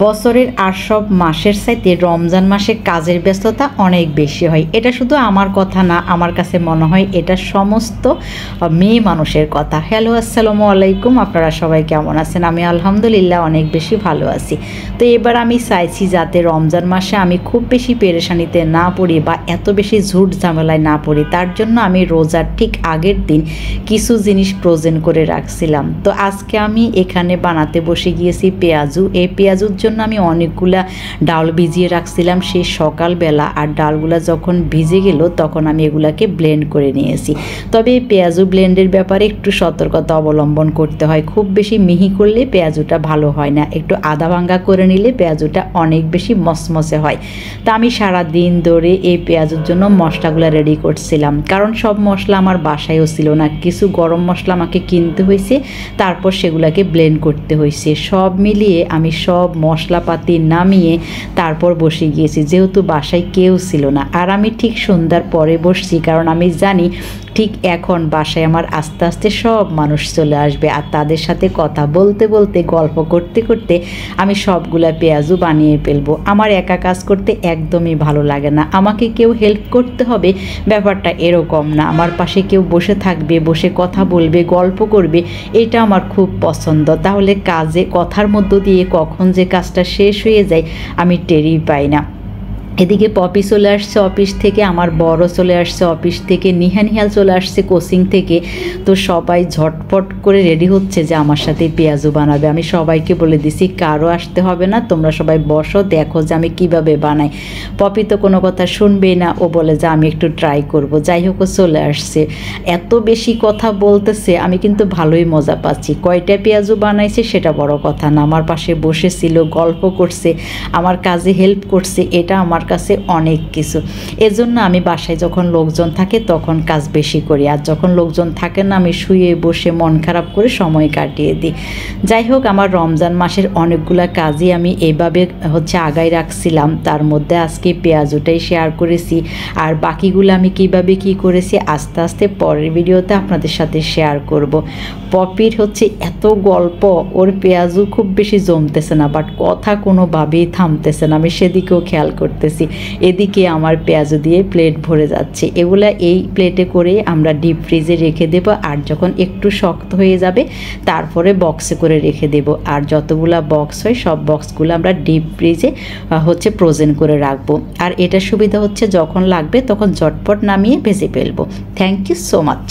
বছরের আর সব মাসের চাইতে রমজান মাসে কাজের ব্যস্ততা অনেক বেশি হয়। এটা শুধু আমার কথা না, আমার কাছে মনে হয় এটা সমস্ত মেয়ে মানুষের কথা। হ্যালো, আসসালামু আলাইকুম। আপনারা সবাই কেমন আছেন? আমি আলহামদুলিল্লাহ অনেক বেশি ভালো আছি। তো এবার আমি চাইছি যাতে রমজান মাসে আমি খুব বেশি পেরেশানিতে না পড়ি বা এত বেশি ঝুট ঝামেলায় না পড়ি। তার জন্য আমি রোজার ঠিক আগের দিন কিছু জিনিস ফ্রোজেন করে রাখছিলাম। তো আজকে আমি এখানে বানাতে বসে গিয়েছি পেঁয়াজু। এই পেঁয়াজুর জন্য আমি অনেকগুলা ডাল ভিজিয়ে রাখছিলাম সেই সকালবেলা, আর ডালগুলা যখন ভিজে গেল তখন আমি এগুলাকে ব্লেন্ড করে নিয়েছি। তবে এই পেঁয়াজু ব্লেন্ডের ব্যাপারে একটু সতর্কতা অবলম্বন করতে হয়। খুব বেশি মিহি করলে পেঁয়াজুটা ভালো হয় না, একটু আধা ভাঙ্গা করে নিলে পেঁয়াজুটা অনেক বেশি মসমসে হয়। তা আমি সারা দিন ধরে এই পেঁয়াজুর জন্য মশলাগুলো রেডি করছিলাম, কারণ সব মশলা আমার বাসায়ও ছিল না। কিছু গরম মশলা আমাকে কিনতে হয়েছে, তারপর সেগুলোকে ব্লেন্ড করতে হয়েছে। সব মিলিয়ে আমি সব মশলাপাতি নামিয়ে তারপর বসে গিয়েছি, যেহেতু বাসায় কেউ ছিল না। আর আমি ঠিক সন্ধ্যার পরে বসছি, কারণ আমি জানি ঠিক এখন বাসায় আমার আস্তে আস্তে সব মানুষ চলে আসবে, আর তাদের সাথে কথা বলতে বলতে গল্প করতে করতে আমি সবগুলা পেঁয়াজু বানিয়ে ফেলবো। আমার একা কাজ করতে একদমই ভালো লাগে না, আমাকে কেউ হেল্প করতে হবে, ব্যাপারটা এরকম না। আমার পাশে কেউ বসে থাকবে, বসে কথা বলবে, গল্প করবে, এটা আমার খুব পছন্দ। তাহলে কাজে কথার মধ্য দিয়ে কখন যে কাজটা শেষ হয়ে যায় আমি টেরই পাই না। এদিকে পপি চলে আসছে অফিস থেকে, আমার বড় চলে আসছে অফিস থেকে, নিহাল চলে আসছে কোচিং থেকে। তো সবাই ঝটপট করে রেডি হচ্ছে যে আমার সাথে পেঁয়াজু বানাবে। আমি সবাইকে বলে দিছি কারো আসতে হবে না, তোমরা সবাই বসো, দেখো যে আমি কিভাবে বানাই। পপি তো কোনো কথা শুনবেই না, ও বলে যে আমি একটু ট্রাই করব। যাই হোক, ও চলে আসছে, এত বেশি কথা বলতেছে, আমি কিন্তু ভালোই মজা পাচ্ছি। কয়টা পেঁয়াজু বানাইছে সেটা বড় কথা না, আমার পাশে বসেছিল, গল্প করছে, আমার কাজে হেল্প করছে, এটা আমার কাছে অনেক কিছু। এজন্য আমি বাসায় যখন লোকজন থাকে তখন কাজ বেশি করি, আর যখন লোকজন থাকে না আমি শুয়ে বসে মন খারাপ করে সময় কাটিয়ে দিই। যাই হোক, আমার রমজান মাসের অনেকগুলা কাজই আমি এইভাবে আগায় রাখছিলাম। তার মধ্যে আজকে পেঁয়াজুটাই শেয়ার করেছি, আর বাকিগুলো আমি কিভাবে কি করেছি আস্তে আস্তে পরের ভিডিওতে আপনাদের সাথে শেয়ার করব। পপির এত গল্প, ওর পেঁয়াজু খুব বেশি জমতেছে না, বাট কথা কোনোভাবেই থামতেছে না, আমি সেদিকেও খেয়াল করতেছি। এদিকে আমার পেঁয়াজু দিয়ে প্লেট ভরে যাচ্ছে। এগুলা এই প্লেটে করে আমরা ডিপ ফ্রিজে রেখে দেব, আর যখন একটু শক্ত হয়ে যাবে তারপরে বক্সে করে রেখে দেব। আর যতগুলা বক্স হয় সব বক্সগুলো আমরা ডিপ ফ্রিজে ফ্রোজেন করে রাখবো। আর এটা সুবিধা যখন লাগবে তখন ঝটপট নামিয়ে ভেজে ফেলবো। Thank you so much.